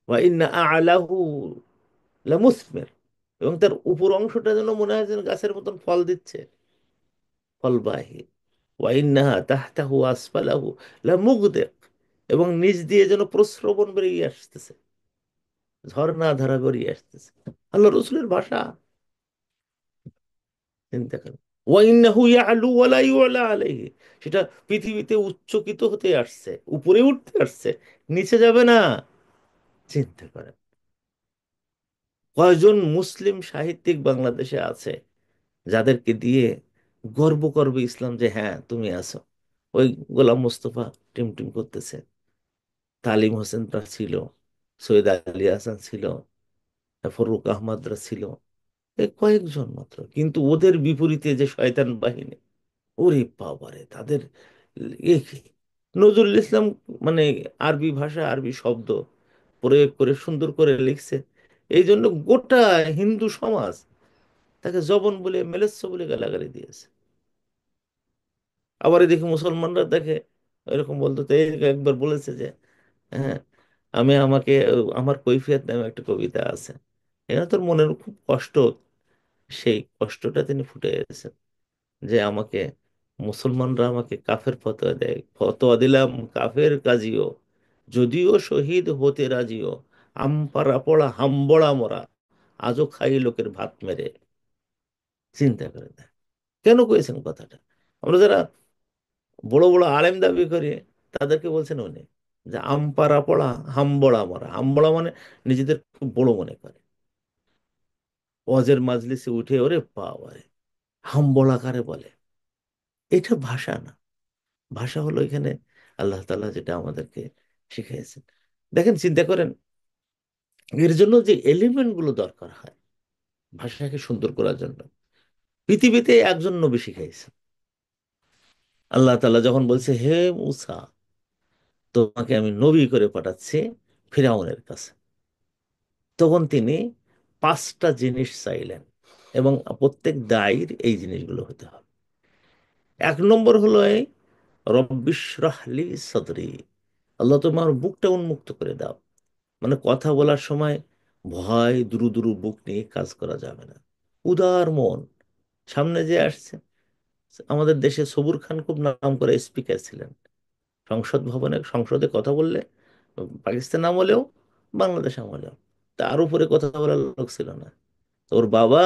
ওয়া ইন্না আলাহু লা মুসমির, এবং তার উপর অংশটা যেন মনে হয় যেন গাছের মতন ফল দিচ্ছে, ফলবাহী। ওয়া ইন্নাহা তাহতাহু আসফালাহু লা মুগদিক, এবং নিচ দিয়ে যেন প্রস্রবণ বেরিয়ে আসতেছে, ঝর্ণা ধারা বেরিয়ে আসতেছে। আল্লাহ রসুলের ভাষা, চিন্তা করেন। ওয়াইন্নাহু ইয়ালু ওয়ালা ইউলা আলাইহি, সেটা পৃথিবীতে উচ্চকিত হতে আসছে, উপরে উঠতে আসছে, নিচে যাবে না। চিন্তা করেন, কয়জন মুসলিম সাহিত্যিক বাংলাদেশে আছে যাদেরকে দিয়ে গর্ব করবে ইসলাম, যে হ্যাঁ তুমি আছো। ওই গোলাম মোস্তফা টিম টিম করতেছে, তালিম হোসেনরা ছিল, সৈয়দ আলী হাসান ছিল, ফরুক আহমদরা ছিল, এ কয়েকজন মাত্র। কিন্তু ওদের বিপরীতে যে শয়তান বাহিনী, ওরে বাবারে, তাদের এ কি! নজরুল ইসলাম মানে আরবি ভাষা, আরবি শব্দ প্রয়োগ করে সুন্দর করে লিখছে, এই জন্য গোটা হিন্দু সমাজ তাকে জবন বলে, মেলেচ্ছ বলে গালাগালি দিয়েছে। আবার দেখি মুসলমানরা দেখে এরকম বলতো, তো এই একবার বলেছে যে হ্যাঁ, আমি আমাকে, আমার কৈফিয়ত নামে একটা কবিতা আছে, এখানে তোর মনের খুব কষ্ট, সেই কষ্টটা তিনি ফুটে গেছেন, যে আমাকে মুসলমানরা আমাকে কাফের ফতোয়া দেয়, ফতোয়া দিলাম কাফের কাজিও, যদিও শহীদ হতে রাজিও, আম পাড়া পড়া হাম্বড়া মরা, আজও খাই লোকের ভাত মেরে। চিন্তা করে দেখ, কেন কয়েছেন কথাটা? আমরা যারা বড় বড় আলেম দাবি করি, তাদেরকে বলছেন উনি যে আম পাড়া পড়া হাম্বড়া মরা। হাম্বড়া মানে নিজেদের খুব বড় মনে করে, ওয়াজের মাজলিসে উঠে ওরে বাবারে, হাম্বড়া কারে বলে? এটা ভাষা না। ভাষা হলো এখানে আল্লাহ তাআলা যেটা আমাদেরকে শিখিয়েছেন। দেখেন, চিন্তা করেন, এর জন্য যে এলিমেন্ট গুলো দরকার হয় ভাষাকে সুন্দর করার জন্য, পৃথিবীতে একজন নবী শিখাইছেন। আল্লাহ তাআলা যখন বলছে, হে মুসা, তোমাকে আমি নবী করে পাঠাচ্ছি ফিরাউনের কাছে, তখন তিনি পাঁচটা জিনিস চাইলেন, এবং প্রত্যেক দায়ের এই জিনিসগুলো হতে হবে। এক নম্বর হলো এই, রব্বিশরাহ লি সদরি, আল্লাহ তোমার বুকটা উন্মুক্ত করে দাও। মানে কথা বলার সময় ভয়, দুরু দুরু বুক নিয়ে কাজ করা যাবে না, উদার মন। সামনে যে আসছে, আমাদের দেশে সবুর খান খুব নাম করে স্পিকার ছিলেন, সংসদ ভবনে সংসদে কথা বললে, পাকিস্তান আমলেও বাংলাদেশ আমলেও, তার উপরে কথা বলার লোক ছিল না। তো ওর বাবা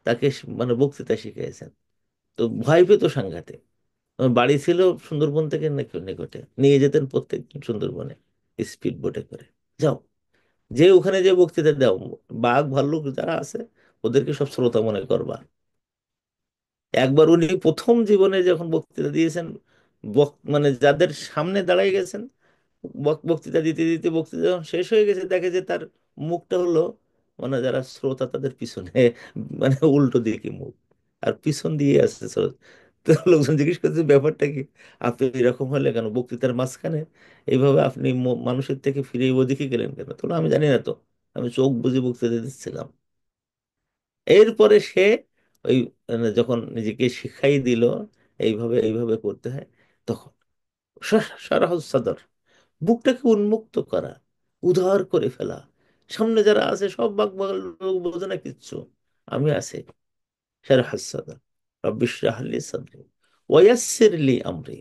তাকে মানে বক্তৃতা শিখিয়েছেন। তো ভয় পেত সাংঘাতিক। আমার বাড়ি ছিল সুন্দরবন থেকে নিকটে, নিয়ে যেতেন প্রত্যেক সুন্দরবনে স্পিড বোটে করে, যাও, যে ওখানে যে বক্তৃতা দাও, বাঘ ভাল্লুক যারা আছে ওদেরকে সব শ্রোতা মনে করবা। একবার উনি প্রথম জীবনে যখন বক্তৃতা দিয়েছেন, মানে যাদের সামনে দাঁড়াই গেছেন, বক্তৃতা দিতে দিতে বক্তৃতা যখন শেষ হয়ে গেছে, দেখে যে তার মুখটা হলো, মানে যারা শ্রোতা তাদের পিছনে, মানে উল্টো দিকে মুখ, আর পিছন দিয়ে আসছে শ্রোতা। তো লোকজন জিজ্ঞেস করছে, ব্যাপারটা কি? আপনি এরকম হলে কেন বক্তৃতার মাঝখানে? এইভাবে আপনি মানুষের থেকে ফিরে ওদিকে গেলেন কেন? তো বললো, আমি জানি না তো, আমি চোখ বুজে বক্তৃতা দিচ্ছিলাম। এরপরে সে ওই মানে যখন নিজেকে শিখাই দিল এইভাবে এইভাবে করতে হয়, তখন সারাহ সাদর, বুকটাকে উন্মুক্ত করা, উধার করে ফেলা। সামনে যারা আছে সব বাক বাগাল, লোক বোঝে না কিচ্ছু, আমি আছি। সারাহ সাদর, রব্বি ইশরাহ লি সাদরি ওয়াইয়াসসির লি আমরি।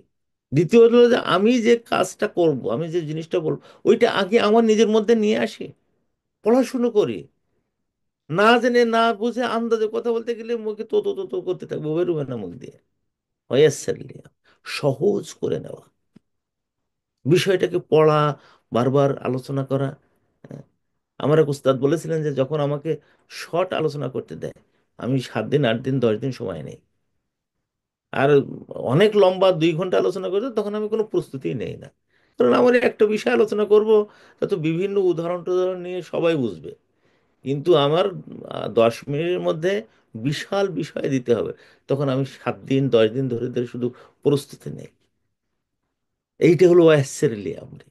দ্বিতীয় হলো যে আমি যে কাজটা করব, আমি যে জিনিসটা বলবো, ওইটা আগে আমার নিজের মধ্যে নিয়ে আসি, পড়াশুনো করি। না জেনে না বুঝে আন্দাজে কথা বলতে গেলে মুখে তো তো তো তো করতে থাকবো, বেরোবে না মুখ দিয়ে। ওয়াইয়াসসির লি, সহজ করে নেওয়া, বিষয়টাকে পড়া, বারবার আলোচনা করা। হ্যাঁ, আমার এক উস্তাদ বলেছিলেন যে যখন আমাকে শর্ট আলোচনা করতে দেয়, আমি 7 দিন 8 দিন 10 দিন সময় নেই। আর অনেক লম্বা 2 ঘন্টা আলোচনা করতে, তখন আমি কোনো প্রস্তুতি নেই না। কারণ আমার একটা বিষয় আলোচনা করব, তা তো বিভিন্ন উদাহরণ টুদাহরণ নিয়ে সবাই বুঝবে। কিন্তু আমার 10 মিনিটের মধ্যে বিশাল বিষয় দিতে হবে, তখন আমি 7 দিন 10 দিন ধরে ধরে শুধু প্রস্তুতি নেই। এইটা হলো ওয়াইসেরলি আমরি,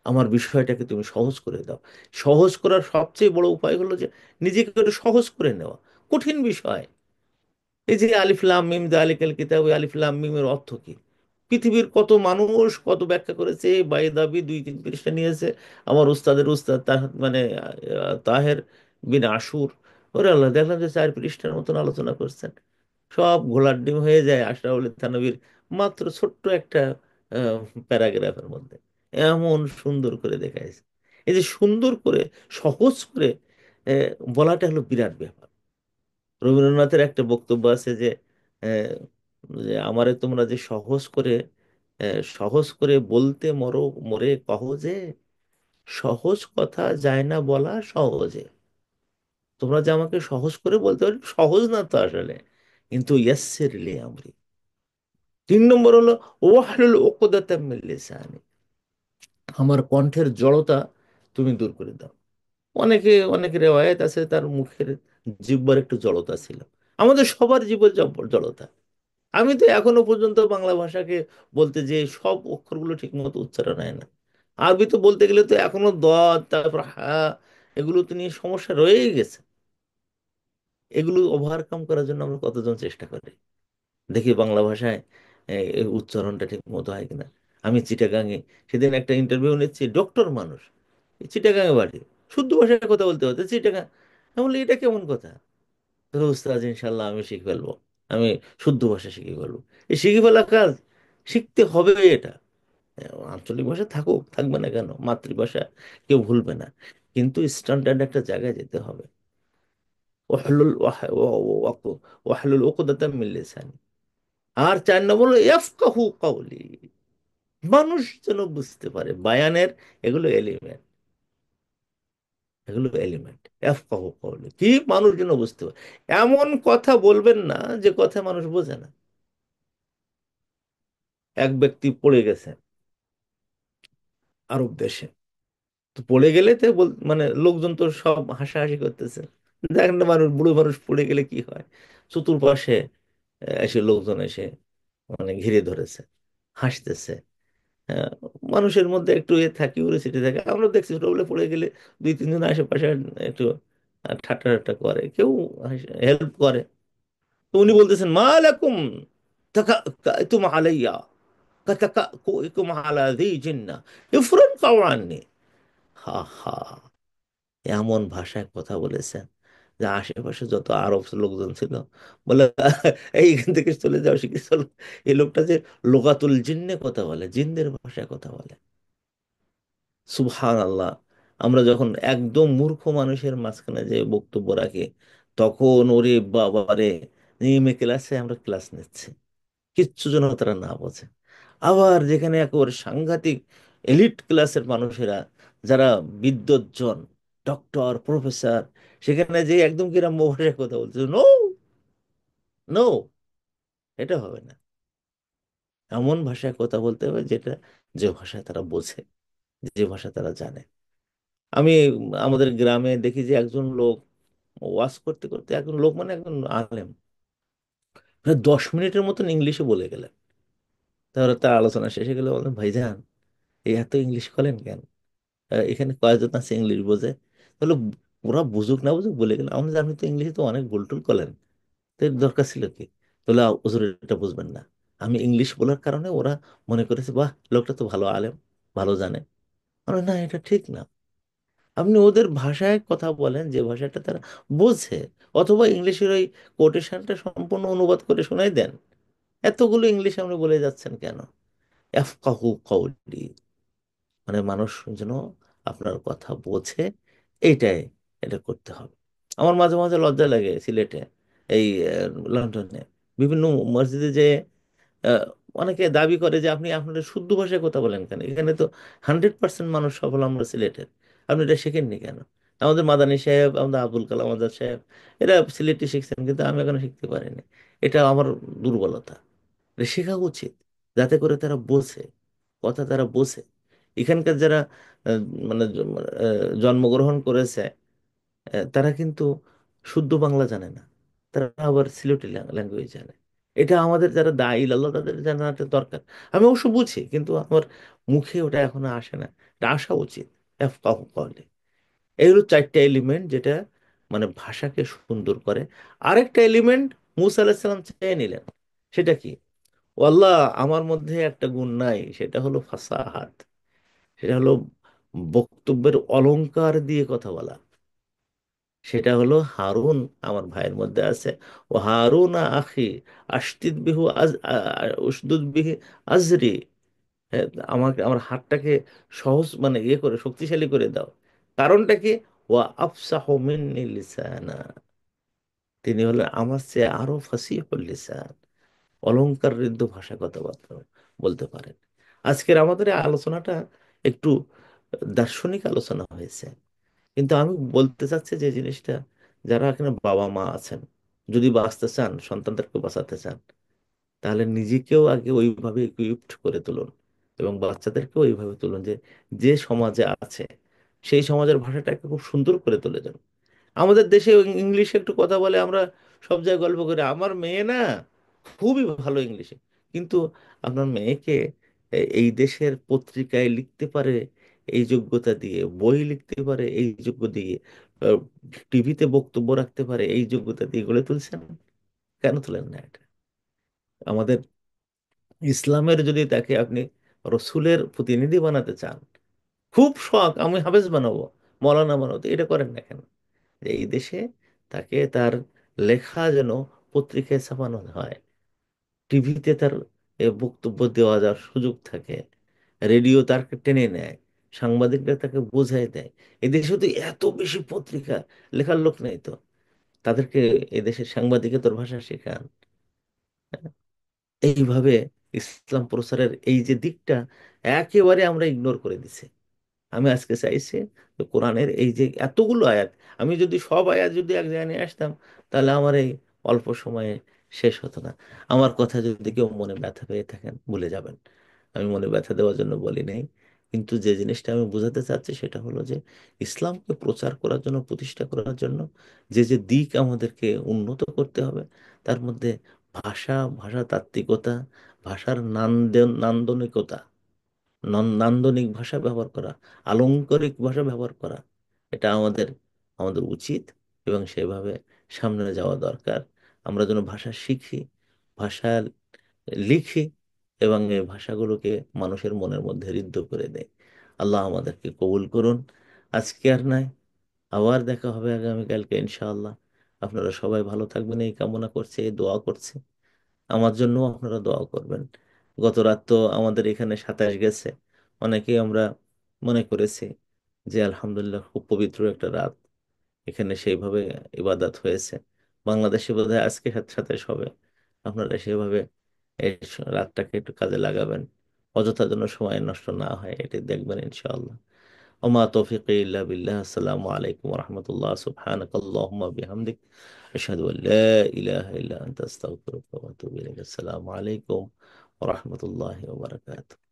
আমার বিষয়টাকে তুমি সহজ করে দাও। সহজ করার সবচেয়ে বড় উপায় হলো যে নিজেকে একটু সহজ করে নেওয়া। কঠিন বিষয়, এই যে আলিফ লাম মিম যালিকাল কিতাব, ওই আলিফ লাম মিমের অর্থ কি? পৃথিবীর কত মানুষ কত ব্যাখ্যা করেছে, বাইদাবি 2-3 পৃষ্ঠা নিয়েছে। আমার উস্তাদের উস্তাদ মানে তাহের বিন আশুর, ওরে আল্লাহ, দেখলাম যে 4 পৃষ্ঠার মতন আলোচনা করছেন। সব ঘোলার ডিম হয়ে যায় আশরাফুল থানভীর মাত্র ছোট্ট একটা প্যারাগ্রাফের মধ্যে। এমন সুন্দর করে দেখাইছে। এই যে সুন্দর করে, সহজ করে বলাটা হলো বিরাট ব্যাপার। রবীন্দ্রনাথের একটা বক্তব্য আছে যে আহ, যে আমারে তোমরা যে সহজ করে বলতে মরো, মরে কহো যে সহজ কথা যায় না বলা সহজে। তোমরা যে আমাকে সহজ করে বলতে পারো, সহজ না তো আসলে, কিন্তু ইয়াসসির লি আমরি। 3 নম্বর হলো ওয়াহলুল উকদাতাম মিন লিসানি, আমার কণ্ঠের জড়তা তুমি দূর করে দাও। অনেক রেওয়ায়েত আছে তার মুখের জিহ্বার একটু জড়তা ছিল। আমাদের সবার জিহ্বার জড়তা। আমি তো এখনো পর্যন্ত বাংলা ভাষাকে বলতে যে সব অক্ষরগুলো ঠিক মতো উচ্চারণ হয় না। আরবি তো বলতে গেলে তো এখনো তারপর এগুলো তো নিয়ে সমস্যা রয়েই গেছে। এগুলো ওভারকাম করার জন্য আমরা কতজন চেষ্টা করি, দেখি বাংলা ভাষায় এই উচ্চারণটা ঠিক মতো হয় কিনা। আমি চিটাগাঙে সেদিন একটা ইন্টারভিউ নিচ্ছি, ডক্টর মানুষ, এই চিটাগাঙে বাড়ি, শুদ্ধ ভাষায় কথা বলতে হতো চিটাগাং। আমি বলি এটা কেমন কথা? তো উস্তাদ ইনশাল্লাহ আমি শিখে ফেলবো, আমি শুদ্ধ ভাষা শিখে ফেলবো। এই শিখে ফেলা কাজ, শিখতে হবে এটা। আঞ্চলিক ভাষা থাকুক, থাকবে না কেন, মাতৃভাষা কেউ ভুলবে না, কিন্তু স্ট্যান্ডার্ড একটা জায়গায় যেতে হবে। ওয়াহলুল ওয়াহলুল উকদাতাম মিন লিসানি। আর 4 নম্বর হলো ইয়াফকাহু কাওলি, মানুষ যেন বুঝতে পারে বায়ানের এগুলো এলিমেন্ট, এগুলো এলিমেন্ট। ইয়াফকাহু কাওলি কি, মানুষ যেন বুঝতে পারে। এমন কথা বলবেন না যে কথা মানুষ বোঝে না। এক ব্যক্তি পড়ে গেছে আরব দেশে, তো পড়ে গেলে তো মানে লোকজন তো সব হাসাহাসি করতেছে। দেখেন না, মানুষ, বুড়ো মানুষ পড়ে গেলে কি হয়, চতুর্পাশে এসে লোকজন এসে মানে ঘিরে ধরেছে, হাসতেছে। হ্যাঁ, মানুষের মধ্যে একটু এ থাকি, ইউরিসিটি থাকে। আমরা দেখছি ছোট বলে পড়ে গেলে 2-3 জন আশেপাশে একটু ঠাট্টা ঠাট্টা করে, কেউ হেল্প করে। তো উনি বলতেছেন মালাকুম তুম আলাইয়া কাতাকুম আলা যী জিন্নাহ ইফরান কাওয়ান্নি। হা হা, এমন ভাষায় কথা বলেছেন যে আশেপাশে যত আরব লোকজন ছিল বলে এইখান থেকে চলে যাও, শিখে চলো। এই লোকটা যে লোকাতুল জিন্নে কথা বলে, জিনদের ভাষায় কথা বলে। সুবহান আল্লাহ। আমরা যখন একদম মূর্খ মানুষের মাঝখানে যে বক্তব্য রাখি, তখন ওরে বাবারে, নেমে ক্লাসে আমরা ক্লাস নিচ্ছি, কিচ্ছু যেন তারা না বোঝে। আবার যেখানে একেবারে সাংঘাতিক এলিট ক্লাসের মানুষেরা, যারা বিদ্বজ্জন, ডক্টর, প্রফেসর, সেখানে যে একদম গ্রাম্য ভাষায় কথা বলছে, নো, নো, এটা হবে না। এমন ভাষায় কথা বলতে হবে যেটা, যে ভাষায় তারা বোঝে, যে ভাষা তারা জানে। আমি আমাদের গ্রামে দেখি যে একজন লোক ওয়াজ করতে করতে, একজন লোক মানে একজন আলেম, প্রায় 10 মিনিটের মতন ইংলিশে বলে গেলেন। তারপরে তার আলোচনা শেষে গেলে বললেন, ভাইজান এই এত ইংলিশ করেন কেন? এখানে কয়েকজন আছে ইংলিশ বোঝে, তাহলে ওরা বুঝুক না বুঝুক বলে গেলেন। আমি জানি তো ইংলিশে তো অনেক ভুল টুল করেন, তো এর দরকার ছিল কি? তাহলে হুজুর এটা বুঝবেন না, আমি ইংলিশ বলার কারণে ওরা মনে করেছে বাহ, লোকটা তো ভালো আলেম, ভালো জানে। আরে না, এটা ঠিক না। আপনি ওদের ভাষায় কথা বলেন যে ভাষাটা তারা বোঝে, অথবা ইংলিশের ওই কোটেশনটা সম্পূর্ণ অনুবাদ করে শোনাই দেন। এতগুলো ইংলিশ আপনি বলে যাচ্ছেন কেন? ইয়াফকাহু কাওলি, মানে মানুষ যেন আপনার কথা বোঝে, এইটাই, এটা করতে হবে। আমার মাঝে মাঝে লজ্জা লাগে সিলেটে, এই লন্ডনে বিভিন্ন মসজিদে যে আহ, অনেকে দাবি করে যে আপনি আপনাদের শুদ্ধ ভাষায় কথা বলেন কেন, এখানে তো 100% মানুষ সফল আমরা সিলেটের, আপনি এটা শেখেননি কেন? আমাদের মাদানী সাহেব, আমাদের আব্দুল কালাম আজাদ সাহেব, এরা সিলেটি শিখছেন, কিন্তু আমি এখনো শিখতে পারিনি। এটা আমার দুর্বলতা। এটা শেখা উচিত, যাতে করে তারা বোঝে, কথা তারা বোঝে। এখানকার যারা আহ, মানে জন্মগ্রহণ করেছে, তারা কিন্তু শুদ্ধ বাংলা জানে না, তারা আবার সিলেটি ল্যাঙ্গুয়েজ জানে। এটা আমাদের যারা দায়ী আল্লাহ, তাদের জানাটা দরকার। আমি অবশ্য বুঝি, কিন্তু আমার মুখে ওটা এখনো আসে না। এটা আসা উচিত। ইয়াফকাহু কওলি। এগুলো 4টা এলিমেন্ট যেটা মানে ভাষাকে সুন্দর করে। আরেকটা এলিমেন্ট মুসা আলাহিসাল্লাম চেয়ে নিলেন, সেটা কি? ও আল্লাহ, আমার মধ্যে একটা গুণ নাই, সেটা হলো ফাসাহাত, সেটা হলো বক্তব্যের অলংকার দিয়ে কথা বলা। সেটা হলো হারুন আমার ভাইয়ের মধ্যে আছে। ও হারুন আখি আশতিদ বিহু উশদুদ বিহি আজরি। হ্যাঁ, আমাকে, আমার হাতটাকে সহজ মানে ইয়ে করে শক্তিশালী করে দাও। কারণটা কি? ওয়া আফসাহু মিন্নি লিসানা, তিনি হলেন আমার চেয়ে আরো ফাসিহুল লিসান, অলংকার ঋদ্ধ ভাষা কথাবার্তা বলতে পারেন। আজকের আমাদের এই আলোচনাটা একটু দার্শনিক আলোচনা হয়েছে, কিন্তু আমি বলতে চাচ্ছি যে জিনিসটা, যারা এখানে বাবা মা আছেন, যদি বাঁচতে চান, সন্তানদেরকে বাঁচাতে চান, তাহলে নিজেকেও আগে ওইভাবে ইকুইপড করে তুলুন এবং বাচ্চাদেরকেও ওইভাবে তুলুন যে যে সমাজে আছে সেই সমাজের ভাষাটাকে খুব সুন্দর করে তুলে ধরুন। আমাদের দেশে ইংলিশে একটু কথা বলে, আমরা সব জায়গায় গল্প করি আমার মেয়ে না খুবই ভালো ইংলিশে, কিন্তু আপনার মেয়েকে এই দেশের পত্রিকায় লিখতে পারে এই যোগ্যতা দিয়ে, বই লিখতে পারে এই যোগ্য দিয়ে, টিভিতে বক্তব্য রাখতে পারে এই যোগ্যতা দিয়ে গড়ে তুলছেন? কেন তুলেন না এটা? আমাদের ইসলামের যদি তাকে আপনি রসুলের প্রতিনিধি বানাতে চান, খুব শখ আমি হাফেজ বানাবো, মৌলানা বানাবো, তো এটা করেন না কেন? যে এই দেশে তাকে তার লেখা যেন পত্রিকায় ছাপানো হয়, টিভিতে তার বক্তব্য দেওয়া যাওয়ার সুযোগ থাকে, রেডিও তাকে টেনে নেয়, সাংবাদিকরা তাকে বোঝায় দেয়। এই দেশে তো এত বেশি পত্রিকা, লেখার লোক নেই তো, তাদেরকে এদেশের সাংবাদিকতার ভাষা শেখান। এইভাবে ইসলাম প্রচারের এই যে দিকটা একেবারে আমরা ইগনোর করে দিছি। আমি আজকে চাইছি যে কোরআনের এই যে এতগুলো আয়াত, আমি যদি সব আয়াত যদি এক জায়গায় নিয়ে আসতাম, তাহলে আমার এই অল্প সময়ে শেষ হতো না। আমার কথা যদি কেউ মনে ব্যথা পেয়ে থাকেন ভুলে যাবেন, আমি মনে ব্যথা দেওয়ার জন্য বলি নাই। কিন্তু যে জিনিসটা আমি বোঝাতে চাচ্ছি সেটা হলো যে ইসলামকে প্রচার করার জন্য, প্রতিষ্ঠা করার জন্য যে যে দিক আমাদেরকে উন্নত করতে হবে, তার মধ্যে ভাষা, ভাষাতাত্ত্বিকতা, ভাষার নান্দনিকতা, নান্দনিক ভাষা ব্যবহার করা, আলংকারিক ভাষা ব্যবহার করা, এটা আমাদের আমাদের উচিত এবং সেভাবে সামনে যাওয়া দরকার। আমরা যেন ভাষা শিখি, ভাষা লিখি এবং এই ভাষাগুলোকে মানুষের মনের মধ্যে ঋদ্ধ করে দেয়। আল্লাহ আমাদেরকে কবুল করুন। আজকে আর নাই, আবার দেখা হবে আগামীকালকে ইনশাআল্লাহ। আপনারা সবাই ভালো থাকবেন এই কামনা করছে, এই দোয়া করছে। আমার জন্য আপনারা দোয়া করবেন। গত রাত তো আমাদের এখানে 27 গেছে, অনেকেই আমরা মনে করেছি যে আলহামদুলিল্লাহ খুব পবিত্র একটা রাত, এখানে সেইভাবে ইবাদত হয়েছে। বাংলাদেশে বোধহয় আজকে 27 হবে। আপনারা সেভাবে এই রাতটাকে একটু কাজে লাগাবেন, অযথা যেন সময় নষ্ট না হয় এটি দেখবেন ইনশাআল্লাহ। ওমা তৌফিক ইল্লা বিল্লাহ। আসসালামু আলাইকুম রহমতুল্লাহ। সুবহানাক আল্লাহুম্মা বিহামদিক আশহাদু আল্লা ইলাহা ইল্লা আনতা আস্তাগফিরুকা ওয়া আতুবু ইলাইক। আসসালামু আলাইকুম ওয়া রাহমাতুল্লাহি ওয়া বারাকাতুহু।